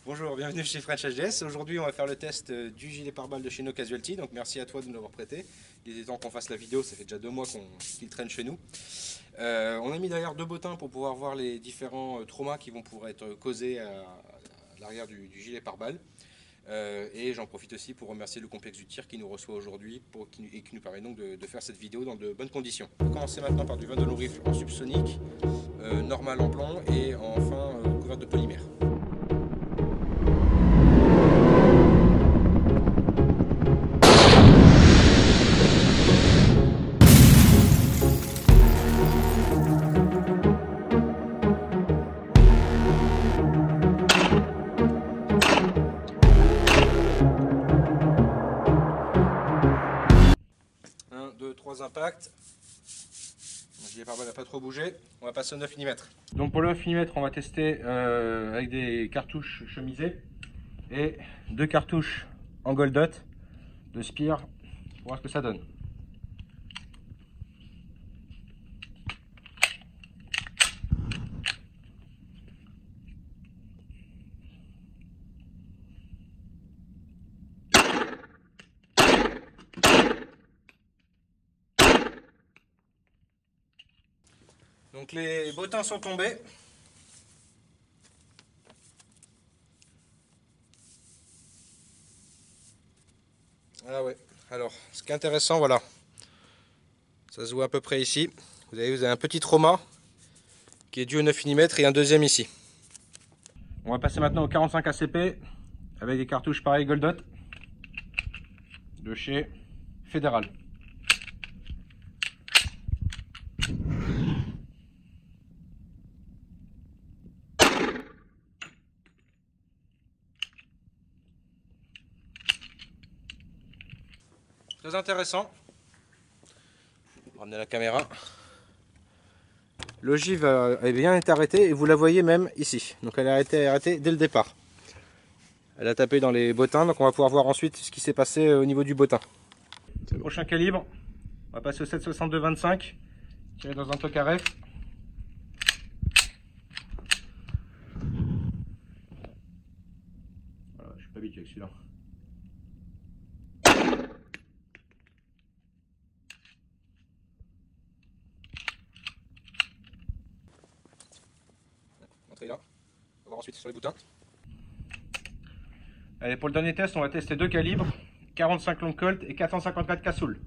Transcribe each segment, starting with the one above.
Bonjour, bienvenue chez French HDS. Aujourd'hui, on va faire le test du gilet pare-balles de chez No Casualty. Donc, merci à toi de nous l'avoir prêté. Il est temps qu'on fasse la vidéo, ça fait déjà 2 mois qu'il traîne chez nous. On a mis d'ailleurs 2 bottins pour pouvoir voir les différents traumas qui vont pouvoir être causés à l'arrière du gilet pare-balles. Et j'en profite aussi pour remercier le complexe du tir qui nous reçoit aujourd'hui et qui nous permet donc de faire cette vidéo dans de bonnes conditions. On va commencer maintenant par du 20 de long rifle en subsonique, normal en plomb et enfin couvert de polymère. Impacts. Le gilet pare-balles n'a pas trop bougé. On va passer au 9 mm. Donc pour le 9 mm, on va tester avec des cartouches chemisées et 2 cartouches en gold dot de Speer pour voir ce que ça donne. Donc les bottins sont tombés. Ah ouais, alors ce qui est intéressant, voilà, ça se voit à peu près ici. Vous avez un petit trauma qui est dû au 9 mm et un deuxième ici. On va passer maintenant au 45 ACP avec des cartouches pareilles Gold Dot de chez Fédéral. Très intéressant. On va ramener la caméra. L'ogive a bien été arrêtée et vous la voyez même ici. Donc elle a été arrêtée dès le départ. Elle a tapé dans les bottins, donc on va pouvoir voir ensuite ce qui s'est passé au niveau du bottin. Le prochain calibre, on va passer au 7,62-25, tiré dans un tocaref. Voilà, je suis pas habitué avec celui-là. Là. On va voir ensuite sur les boutins. Allez, pour le dernier test, on va tester 2 calibres, 45 long colt et 454 cassoul.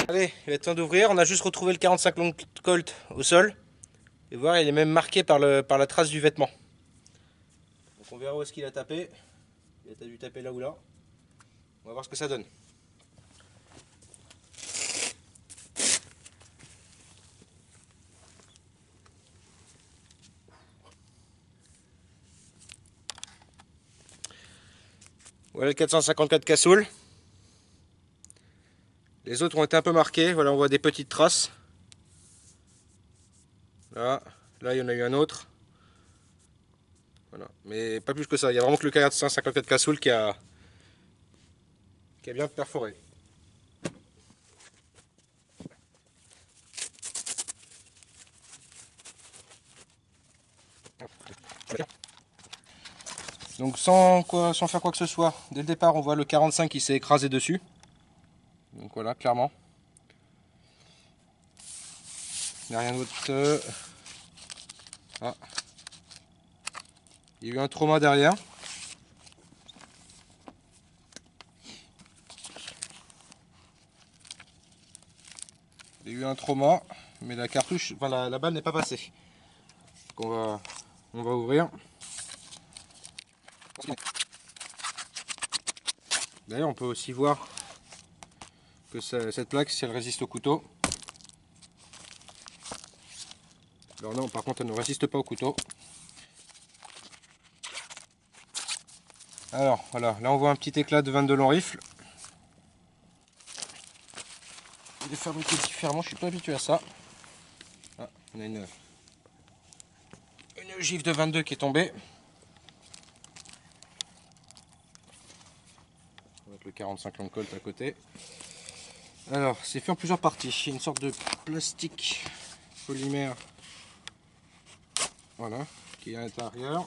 Allez, il est temps d'ouvrir. On a juste retrouvé le 45 long colt au sol. Et voir, il est même marqué par la trace du vêtement. Donc on verra où est-ce qu'il a tapé. Il a dû taper là ou là. On va voir ce que ça donne. Voilà le 454 cassoul. Les autres ont été un peu marqués. Voilà, on voit des petites traces. Là, il y en a eu un autre. Voilà, mais pas plus que ça. Il y a vraiment que le 454 cassoul qui a bien perforé. Donc sans faire quoi que ce soit, dès le départ on voit le 45 qui s'est écrasé dessus. Donc voilà, clairement. Il n'y a rien d'autre. Ah. Il y a eu un trauma derrière. Il y a eu un trauma, mais la cartouche, enfin la balle n'est pas passée. Donc on va ouvrir. D'ailleurs, on peut aussi voir que cette plaque, si elle résiste au couteau. Alors non, par contre, elle ne résiste pas au couteau. Alors voilà, là on voit un petit éclat de 22 long rifle. Il est fabriqué différemment, je suis pas habitué à ça. Ah, on a une le gif de 22 qui est tombé. On va mettre le 45 long colt à côté. Alors, c'est fait en plusieurs parties. Il y a une sorte de plastique polymère, voilà, qui est à l'intérieur.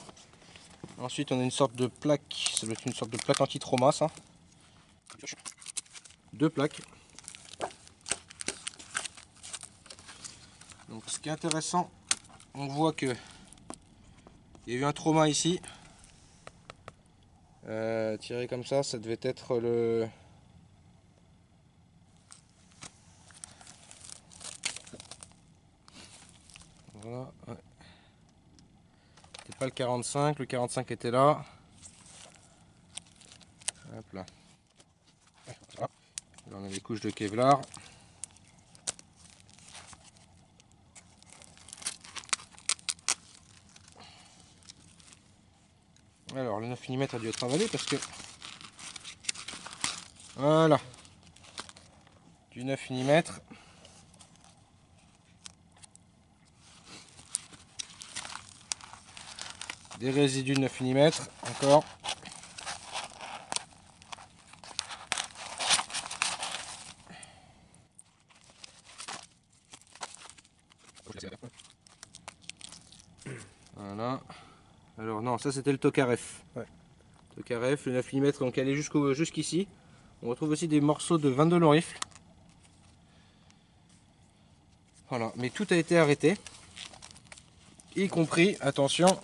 Ensuite, on a une sorte de plaque, ça doit être une sorte de plaque anti-trauma, ça. Deux plaques. Donc, ce qui est intéressant, on voit que il y a eu un trauma ici. Tiré comme ça devait être le... Voilà, ouais. C'était pas le 45 était là. Hop là. Là on a des couches de Kevlar. Alors le 9 mm a dû être avalé parce que... Voilà. Du 9 mm. Des résidus de 9 mm encore. Voilà. Alors non, ça c'était le Tokarev. Ouais. Tokarev, le 9 mm, donc elle est jusqu'ici. On retrouve aussi des morceaux de 22 long rifle. Voilà, mais tout a été arrêté. Y compris, attention,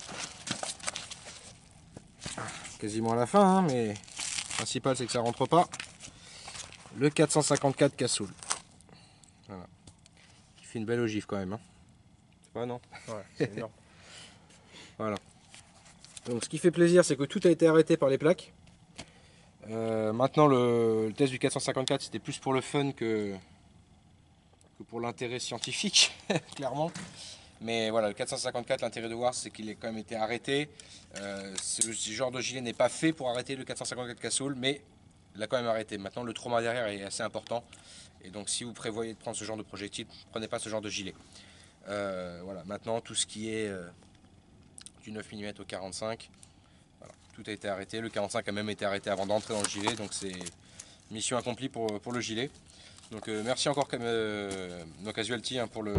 quasiment à la fin, hein, mais le principal c'est que ça rentre pas. Le 454 Casoul. Voilà. Il fait une belle ogive quand même. Hein. C'est pas, non? Ouais, c'est énorme. Voilà. Donc ce qui fait plaisir, c'est que tout a été arrêté par les plaques. Maintenant, le test du 454, c'était plus pour le fun que pour l'intérêt scientifique, clairement. Mais voilà, le 454, l'intérêt de voir, c'est qu'il a quand même été arrêté. Ce genre de gilet n'est pas fait pour arrêter le 454 Casoul, mais il a quand même arrêté. Maintenant, le trauma derrière est assez important. Et donc, si vous prévoyez de prendre ce genre de projectile, ne prenez pas ce genre de gilet. Voilà. Maintenant, tout ce qui est du 9 mm au 45, voilà, tout a été arrêté. Le 45 a même été arrêté avant d'entrer dans le gilet, donc c'est mission accomplie pour le gilet. Donc merci encore No Casualty pour le